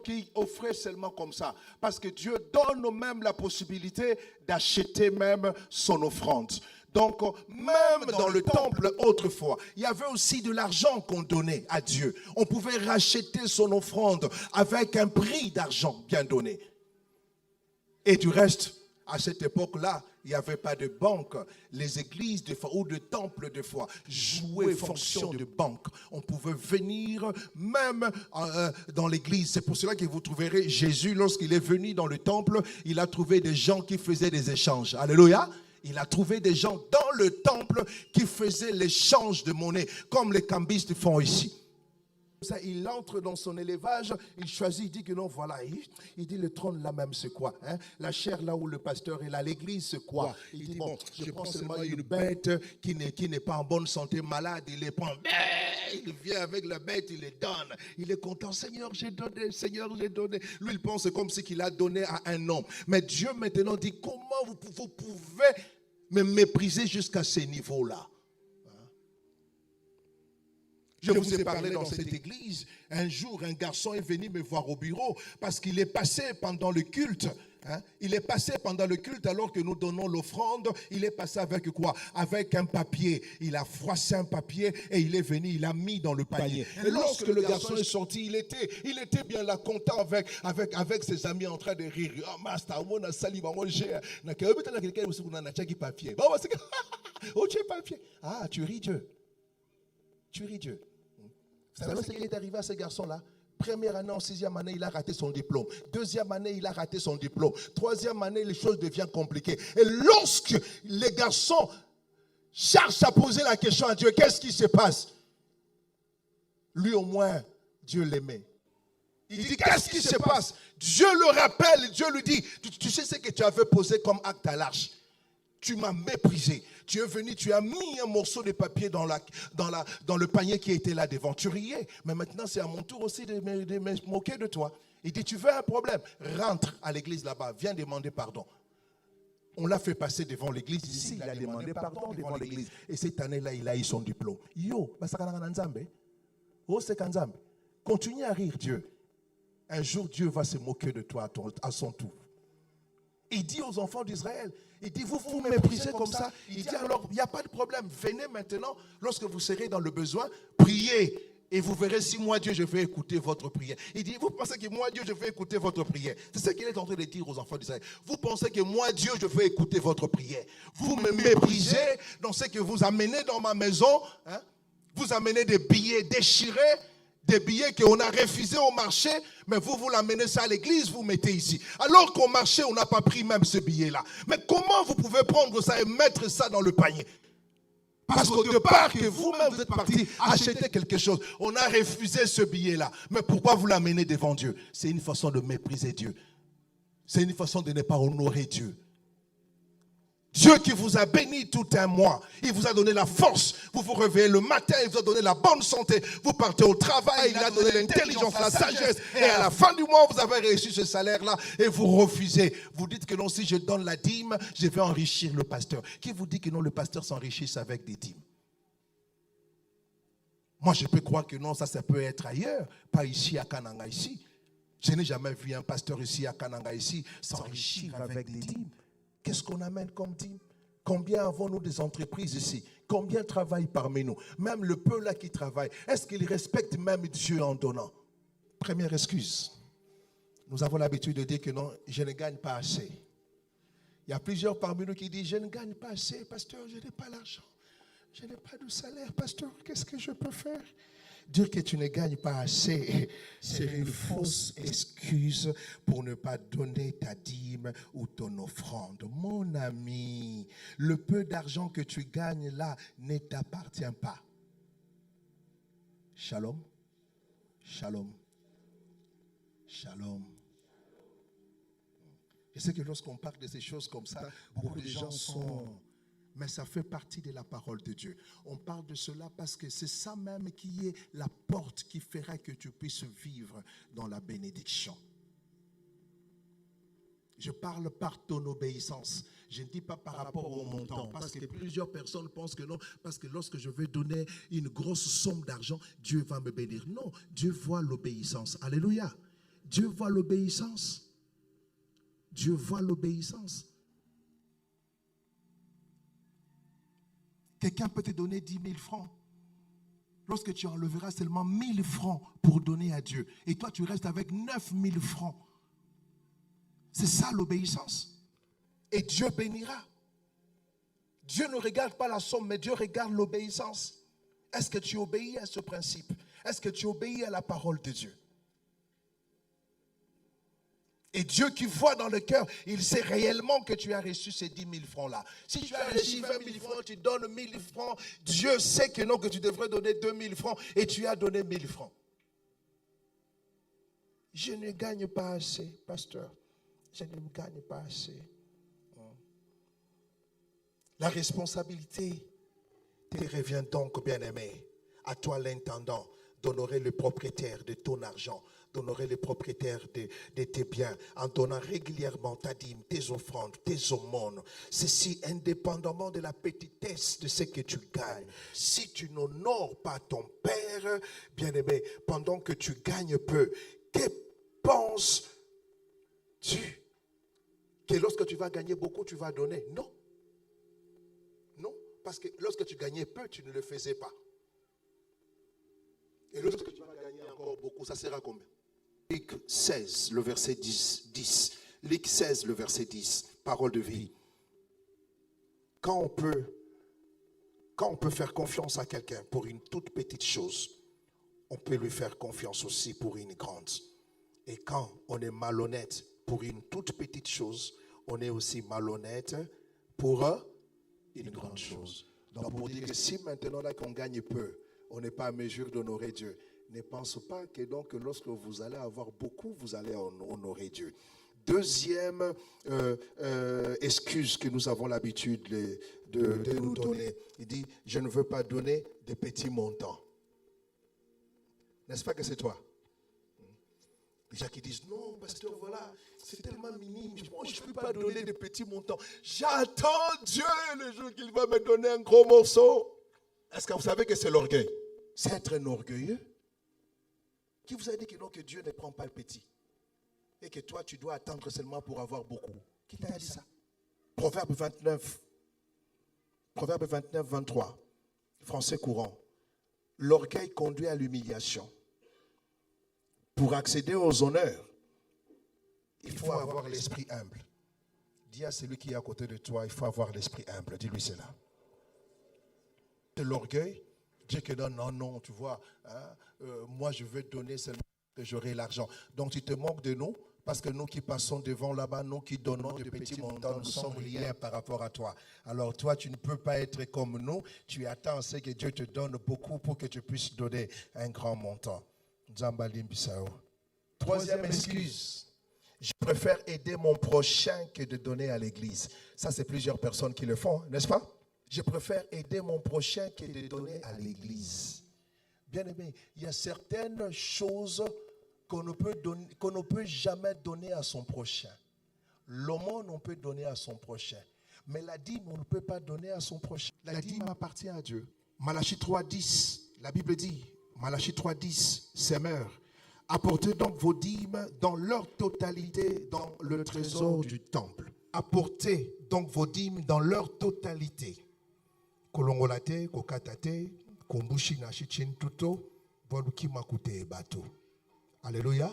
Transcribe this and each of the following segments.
qui offrait seulement comme ça. Parce que Dieu donne même la possibilité d'acheter même son offrande. Donc, même dans le temple autrefois, il y avait aussi de l'argent qu'on donnait à Dieu. On pouvait racheter son offrande avec un prix d'argent bien donné. Et du reste, à cette époque-là, il n'y avait pas de banque. Les églises de foi, ou de temples de foi jouaient fonction de banque. On pouvait venir même dans l'église. C'est pour cela que vous trouverez Jésus, lorsqu'il est venu dans le temple, il a trouvé des gens qui faisaient des échanges. Alléluia. Il a trouvé des gens dans le temple qui faisaient l'échange de monnaie, comme les cambistes font ici. Ça, il entre dans son élevage, il choisit, il dit que non, voilà, il dit le trône là même c'est quoi, hein? La chair là où le pasteur est là, l'église c'est quoi? Il dit bon, je prends seulement une bête qui n'est pas en bonne santé, malade, il les prend, il vient avec la bête, il les donne, il est content, Seigneur j'ai donné, Seigneur j'ai donné. Lui il pense comme si qu'il a donné à un homme, mais Dieu maintenant dit comment vous pouvez me mépriser jusqu'à ces niveaux-là? Je vous ai parlé dans cette église. Un jour, un garçon est venu me voir au bureau parce qu'il est passé pendant le culte. Il est passé pendant le culte alors que nous donnons l'offrande. Il est passé avec quoi? Avec un papier. Il a froissé un papier et il est venu, il l'a mis dans le panier. Et lorsque le garçon est sorti, il était bien là, content avec ses amis en train de rire. Oh, master, on a sali, on papier. Ah, tu ris Dieu. Tu ris Dieu. Vous savez ce qui est arrivé à ce garçon-là? Première année, en 6e année, il a raté son diplôme. Deuxième année, il a raté son diplôme. Troisième année, les choses deviennent compliquées. Et lorsque les garçons cherchent à poser la question à Dieu, qu'est-ce qui se passe? Lui au moins, Dieu l'aimait. Il dit, qu'est-ce qui se passe? Dieu le rappelle, Dieu lui dit, tu sais ce que tu avais posé comme acte à l'arche? Tu m'as méprisé. Tu es venu, tu as mis un morceau de papier dans le panier qui était là devant. Tu riais. Mais maintenant, c'est à mon tour aussi de me moquer de toi. Il dit, tu veux un problème? Rentre à l'église là-bas. Viens demander pardon. On l'a fait passer devant l'église ici. Il a demandé pardon devant l'église. Et cette année-là, il a eu son diplôme. Continue à rire Dieu. Un jour, Dieu va se moquer de toi à son tour. Il dit aux enfants d'Israël, il dit, vous vous méprisez comme ça. Il dit alors, il n'y a pas de problème. Venez maintenant, lorsque vous serez dans le besoin, priez. Et vous verrez si moi, Dieu, je vais écouter votre prière. Il dit, vous pensez que moi, Dieu, je vais écouter votre prière? C'est ce qu'il est en train de dire aux enfants d'Israël. Vous pensez que moi, Dieu, je vais écouter votre prière? Vous me méprisez dans ce que vous amenez dans ma maison. Hein? Vous amenez des billets déchirés. Des billets qu'on a refusés au marché, mais vous l'amenez ça à l'église, vous mettez ici. Alors qu'au marché, on n'a pas pris même ce billet-là. Mais comment vous pouvez prendre ça et mettre ça dans le panier? Parce qu'au départ, que vous-même vous êtes parti acheter quelque chose, on a refusé ce billet-là. Mais pourquoi vous l'amenez devant Dieu? C'est une façon de mépriser Dieu. C'est une façon de ne pas honorer Dieu. Dieu qui vous a béni tout un mois, il vous a donné la force, vous vous réveillez le matin, il vous a donné la bonne santé, vous partez au travail, il a donné l'intelligence, la sagesse, et à la fin du mois, vous avez reçu ce salaire-là, et vous refusez. Vous dites que non, si je donne la dîme, je vais enrichir le pasteur. Qui vous dit que non, le pasteur s'enrichisse avec des dîmes? Moi, je peux croire que non, ça peut être ailleurs, pas ici à Kananga, ici. Je n'ai jamais vu un pasteur ici à Kananga, ici, s'enrichir avec des dîmes. Qu'est-ce qu'on amène comme dîme? Combien avons-nous des entreprises ici? Combien travaillent parmi nous? Même le peu là qui travaille, est-ce qu'ils respectent même Dieu en donnant? Première excuse. Nous avons l'habitude de dire que non, je ne gagne pas assez. Il y a plusieurs parmi nous qui disent, je ne gagne pas assez, pasteur, je n'ai pas l'argent. Je n'ai pas de salaire, pasteur, qu'est-ce que je peux faire? Dire que tu ne gagnes pas assez, c'est une fausse excuse pour ne pas donner ta dîme ou ton offrande. Mon ami, le peu d'argent que tu gagnes là ne t'appartient pas. Shalom. Shalom. Shalom. Je sais que lorsqu'on parle de ces choses comme ça, beaucoup de gens sont... Mais ça fait partie de la parole de Dieu. On parle de cela parce que c'est ça même qui est la porte qui fera que tu puisses vivre dans la bénédiction. Je parle par ton obéissance. Je ne dis pas par rapport au montant. Parce que plusieurs personnes pensent que non. Parce que lorsque je vais donner une grosse somme d'argent, Dieu va me bénir. Non, Dieu voit l'obéissance. Alléluia. Dieu voit l'obéissance. Dieu voit l'obéissance. Quelqu'un peut te donner 10 000 francs. Lorsque tu enlèveras seulement 1 000 francs pour donner à Dieu. Et toi, tu restes avec 9 000 francs. C'est ça l'obéissance. Et Dieu bénira. Dieu ne regarde pas la somme, mais Dieu regarde l'obéissance. Est-ce que tu obéis à ce principe? Est-ce que tu obéis à la parole de Dieu? Et Dieu qui voit dans le cœur, il sait réellement que tu as reçu ces 10 000 francs-là. Si tu as reçu 20 000 francs, tu donnes 1 000 francs. Dieu sait que non, que tu devrais donner 2 000 francs et tu as donné 1 000 francs. Je ne gagne pas assez, pasteur. Je ne gagne pas assez. La responsabilité te revient donc, bien-aimé. À toi, l'intendant, d'honorer le propriétaire de ton argent, d'honorer le propriétaire de tes biens, en donnant régulièrement ta dîme, tes offrandes, tes aumônes. Ceci indépendamment de la petitesse de ce que tu gagnes. Si tu n'honores pas ton Père, bien-aimé, pendant que tu gagnes peu, que penses-tu? Que lorsque tu vas gagner beaucoup, tu vas donner? Non. Non, parce que lorsque tu gagnais peu, tu ne le faisais pas. Et lorsque tu vas gagner encore beaucoup, ça sera combien? Luc 16, le verset 10. Luc 16, le verset 10. Parole de vie. Quand on peut faire confiance à quelqu'un pour une toute petite chose, on peut lui faire confiance aussi pour une grande. Et quand on est malhonnête pour une toute petite chose, on est aussi malhonnête pour une grande chose. Donc pour dire que si maintenant là qu'on gagne peu, on n'est pas à mesure d'honorer Dieu, ne pense pas que donc lorsque vous allez avoir beaucoup, vous allez honorer Dieu. Deuxième excuse que nous avons l'habitude de nous donner, il dit, je ne veux pas donner de petits montants. N'est-ce pas que c'est toi? Les gens qui disent, non, pasteur, voilà, c'est tellement minime, moi je ne peux pas donner de petits montants. J'attends Dieu le jour qu'il va me donner un gros morceau. Est-ce que vous savez que c'est l'orgueil? C'est être un orgueilleux. Qui vous a dit que non, que Dieu ne prend pas le petit? Et que toi, tu dois attendre seulement pour avoir beaucoup? Qui t'a dit ça? Proverbe 29, 23, français courant. L'orgueil conduit à l'humiliation. Pour accéder aux honneurs, il faut avoir l'esprit humble. Dis à celui qui est à côté de toi, il faut avoir l'esprit humble. Dis-lui cela. De l'orgueil, Dieu que non, tu vois, moi je veux donner seulement que j'aurai l'argent. Donc tu te moques de nous, parce que nous qui passons devant là-bas, nous qui donnons de petits montants, nous sommes liés par rapport à toi. Alors toi, tu ne peux pas être comme nous, tu attends ce que Dieu te donne beaucoup pour que tu puisses donner un grand montant. Troisième excuse, je préfère aider mon prochain que de donner à l'église. Ça, c'est plusieurs personnes qui le font, n'est-ce pas? Je préfère aider mon prochain que de donner à l'église. Bien aimé, il y a certaines choses qu'on ne peut jamais donner à son prochain. L'aumône, on peut donner à son prochain. Mais la dîme, on ne peut pas donner à son prochain. La dîme appartient à Dieu. Malachie 3.10, la Bible dit, Malachie 3.10, Semeur, apportez donc vos dîmes dans leur totalité dans le trésor du temple. Apportez donc vos dîmes dans leur totalité. Kolongolate, kokatate, kombushi na shichin tuto, voluki makute bato. Alléluia.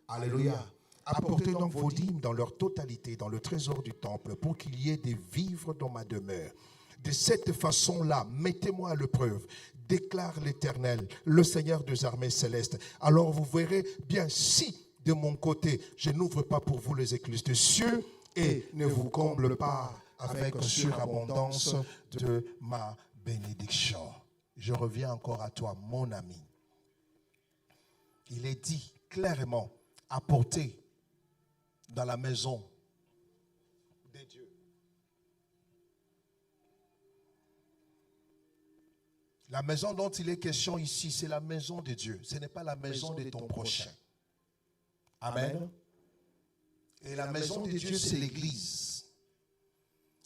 Alléluia. Apportez donc vos dîmes dans leur totalité dans le trésor du temple pour qu'il y ait des vivres dans ma demeure. De cette façon-là, mettez-moi à l'épreuve, déclare l'Éternel, le Seigneur des armées célestes. Alors vous verrez bien si de mon côté, je n'ouvre pas pour vous les écluses des cieux et ne vous comble pas avec surabondance de ma bénédiction. Je reviens encore à toi, mon ami. Il est dit clairement, apportez dans la maison de Dieu. La maison dont il est question ici, c'est la maison de Dieu. Ce n'est pas la maison de ton prochain. Amen. Et la maison de Dieu, c'est l'église.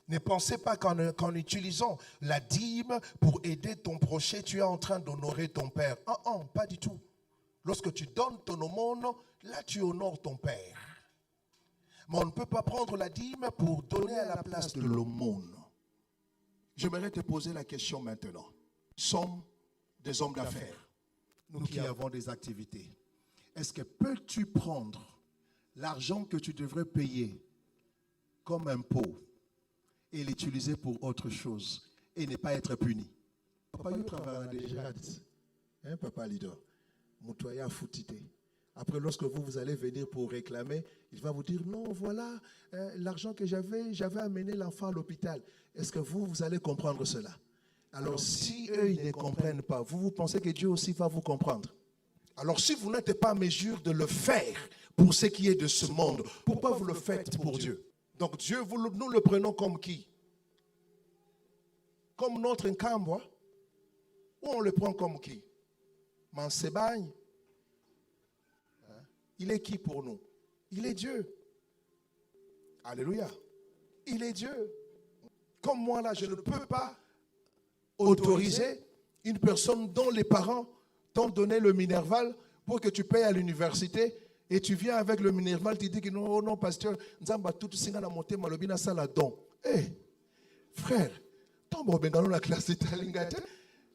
Ne pensez pas qu'en utilisant la dîme pour aider ton prochain, tu es en train d'honorer ton Père. Pas du tout. Lorsque tu donnes ton aumône, là tu honores ton Père. Mais on ne peut pas prendre la dîme pour donner à la place de l'aumône. J'aimerais te poser la question maintenant. Nous sommes des hommes d'affaires. Nous qui avons des activités. Est-ce que peux-tu prendre l'argent que tu devrais payer comme impôt et l'utiliser pour autre chose et ne pas être puni? Papa, il travaille déjà. Papa leader, Moutoya foutité. Après, lorsque vous allez venir pour réclamer, il va vous dire, non, voilà, l'argent que j'avais amené l'enfant à l'hôpital. Est-ce que vous allez comprendre cela? Alors, si eux, ils ne comprennent pas, vous pensez que Dieu aussi va vous comprendre? Alors, si vous n'êtes pas en mesure de le faire pour ce qui est de ce monde, pourquoi vous le faites pour Dieu? Donc, Dieu, nous le prenons comme qui? Comme notre Nkambwa? Ou on le prend comme qui? Mansebagne? Il est qui pour nous? Il est Dieu. Alléluia. Il est Dieu. Comme moi là, je ne peux pas autoriser une personne dont les parents t'ont donné le Minerval pour que tu payes à l'université et tu viens avec le Minerval, tu dis que non, non, pasteur, Nzamba tout singa na monté malobina sala don. Eh, frère, tombe dans la classe italingate.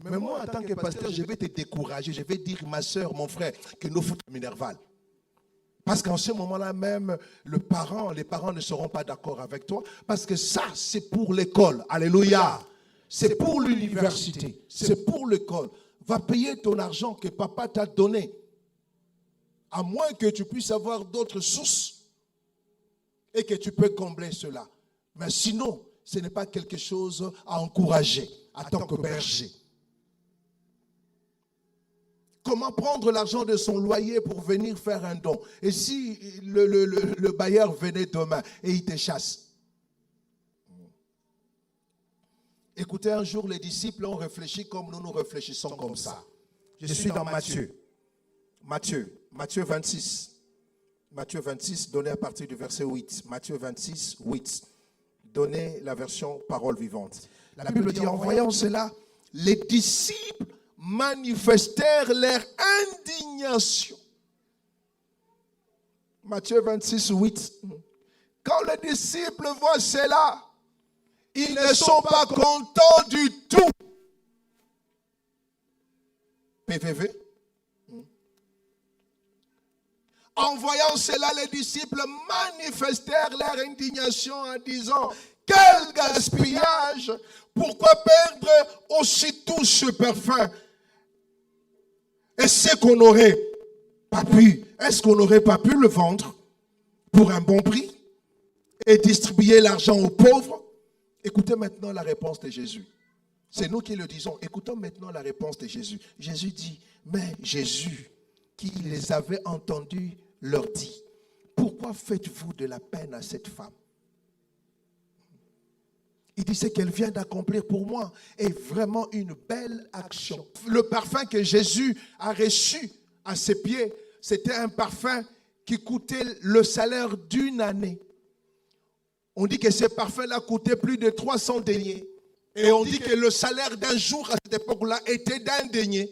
Mais moi, en tant que pasteur, je vais te décourager. Je vais dire, ma soeur, mon frère, que nous foutons le Minerval. Parce qu'en ce moment-là même, les parents ne seront pas d'accord avec toi. Parce que ça, c'est pour l'école. Alléluia. C'est pour l'université. C'est pour l'école. Va payer ton argent que papa t'a donné. À moins que tu puisses avoir d'autres sources et que tu peux combler cela. Mais sinon, ce n'est pas quelque chose à encourager en tant que berger. Comment prendre l'argent de son loyer pour venir faire un don? Et si le bailleur venait demain et il te chasse? Écoutez, un jour, les disciples ont réfléchi comme nous réfléchissons comme ça. Je suis dans Matthieu 26. Matthieu 26, donné à partir du verset 8. Matthieu 26, 8. Donnez la version parole vivante. La Bible dit, en voyant cela, les disciples manifestèrent leur indignation. Matthieu 26, 8. Quand les disciples voient cela, ils ne sont pas contents du tout. PVV. En voyant cela, les disciples manifestèrent leur indignation en disant, quel gaspillage! Pourquoi perdre aussitôt ce parfum? Est-ce qu'on n'aurait pas pu, le vendre pour un bon prix et distribuer l'argent aux pauvres? Écoutez maintenant la réponse de Jésus. C'est nous qui le disons. Écoutons maintenant la réponse de Jésus. Jésus dit, mais Jésus, qui les avait entendus, leur dit, pourquoi faites-vous de la peine à cette femme? Il dit, ce qu'elle vient d'accomplir pour moi est vraiment une belle action. Le parfum que Jésus a reçu à ses pieds, c'était un parfum qui coûtait le salaire d'une année. On dit que ce parfum-là coûtait plus de 300 deniers. Et on dit que le salaire d'un jour à cette époque-là était d'un denier.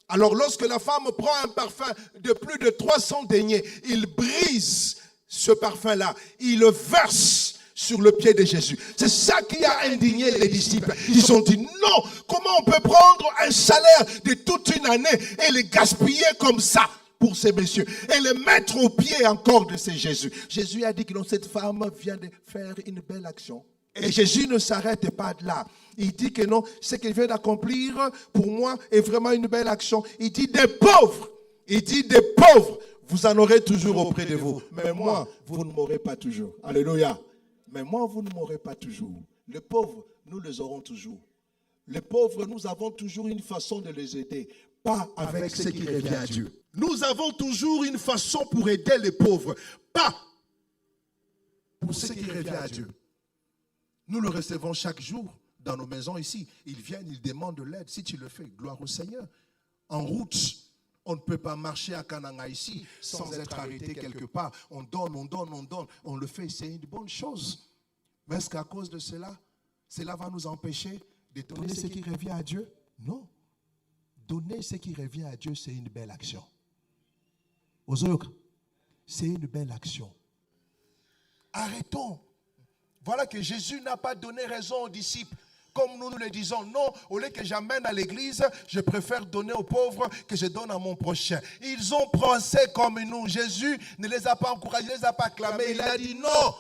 Alors lorsque la femme prend un parfum de plus de 300 deniers, il brise ce parfum-là, il le verse sur le pied de Jésus. C'est ça qui a indigné les disciples. Ils ont dit non, comment on peut prendre un salaire de toute une année et le gaspiller comme ça pour ces messieurs et le mettre au pied encore de ces Jésus. Jésus a dit que non, cette femme vient de faire une belle action. Et Jésus ne s'arrête pas de là. Il dit que non, ce qu'il vient d'accomplir pour moi est vraiment une belle action. Il dit des pauvres. Il dit des pauvres, vous en aurez toujours auprès de vous. Mais moi, vous ne m'aurez pas toujours. Alléluia. Mais moi, vous ne m'aurez pas toujours. Les pauvres, nous les aurons toujours. Les pauvres, nous avons toujours une façon de les aider. Pas avec ce qui revient à Dieu. Nous avons toujours une façon pour aider les pauvres. Pas pour ce qui revient à Dieu. Nous le recevons chaque jour dans nos maisons ici. Ils viennent, ils demandent de l'aide. Si tu le fais, gloire au Seigneur. En route, on ne peut pas marcher à Kananga ici sans être arrêté quelque part. On donne. On le fait, c'est une bonne chose. Mais est-ce qu'à cause de cela, cela va nous empêcher de donner ce qui revient à Dieu? Non. donner ce qui revient à Dieu, c'est une belle action. Ozoyoka, c'est une belle action. Arrêtons. Voilà que Jésus n'a pas donné raison aux disciples. Comme nous le disons, non, au lieu que j'amène à l'église, je préfère donner aux pauvres que je donne à mon prochain. Ils ont pensé comme nous. Jésus ne les a pas encouragés, ne les a pas acclamés. Il a dit non.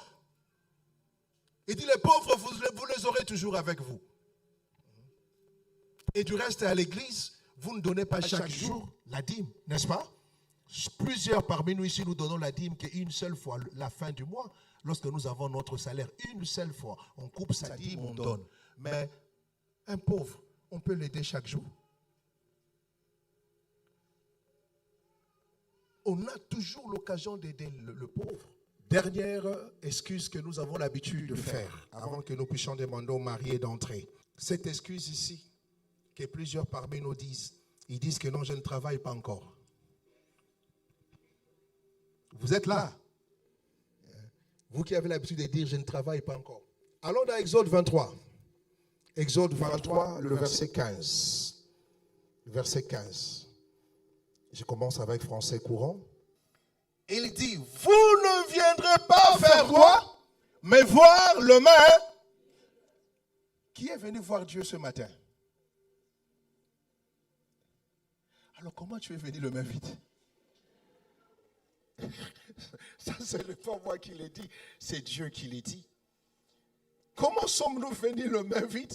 Il dit, les pauvres, vous les aurez toujours avec vous. Et du reste, à l'église, vous ne donnez pas chaque jour la dîme, n'est-ce pas? Plusieurs parmi nous ici, nous donnons la dîme qu'une seule fois, la fin du mois, lorsque nous avons notre salaire. Une seule fois, on coupe sa dîme, on donne. Mais un pauvre, on peut l'aider chaque jour. On a toujours l'occasion d'aider le pauvre. Dernière excuse que nous avons l'habitude de faire avant que nous puissions demander aux mariés d'entrer. Cette excuse ici, que plusieurs parmi nous disent, ils disent que non, je ne travaille pas encore. Vous êtes là. Vous qui avez l'habitude de dire, je ne travaille pas encore. Allons dans Exode 23. Exode 23, le verset 15. Verset 15. Je commence avec français courant. Il dit, vous ne viendrez pas faire quoi? Mais voir le main. Qui est venu voir Dieu ce matin? Alors comment tu es venu le main vide? Ça, ce n'est pas moi qui l'ai dit, c'est Dieu qui l'a dit. Comment sommes-nous venus le main vide?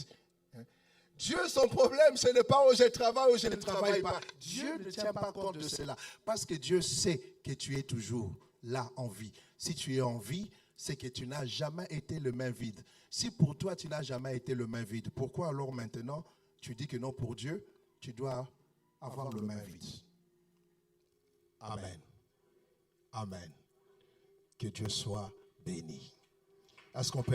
Dieu, son problème, ce n'est pas où je travaille ou je ne travaille pas. Dieu ne tient pas compte de cela. Parce que Dieu sait que tu es toujours là en vie. Si tu es en vie, c'est que tu n'as jamais été le main vide. Si pour toi, tu n'as jamais été le main vide, pourquoi alors maintenant, tu dis que non, pour Dieu, tu dois avoir le main vide? Amen. Amen. Que Dieu soit béni. Est-ce qu'on peut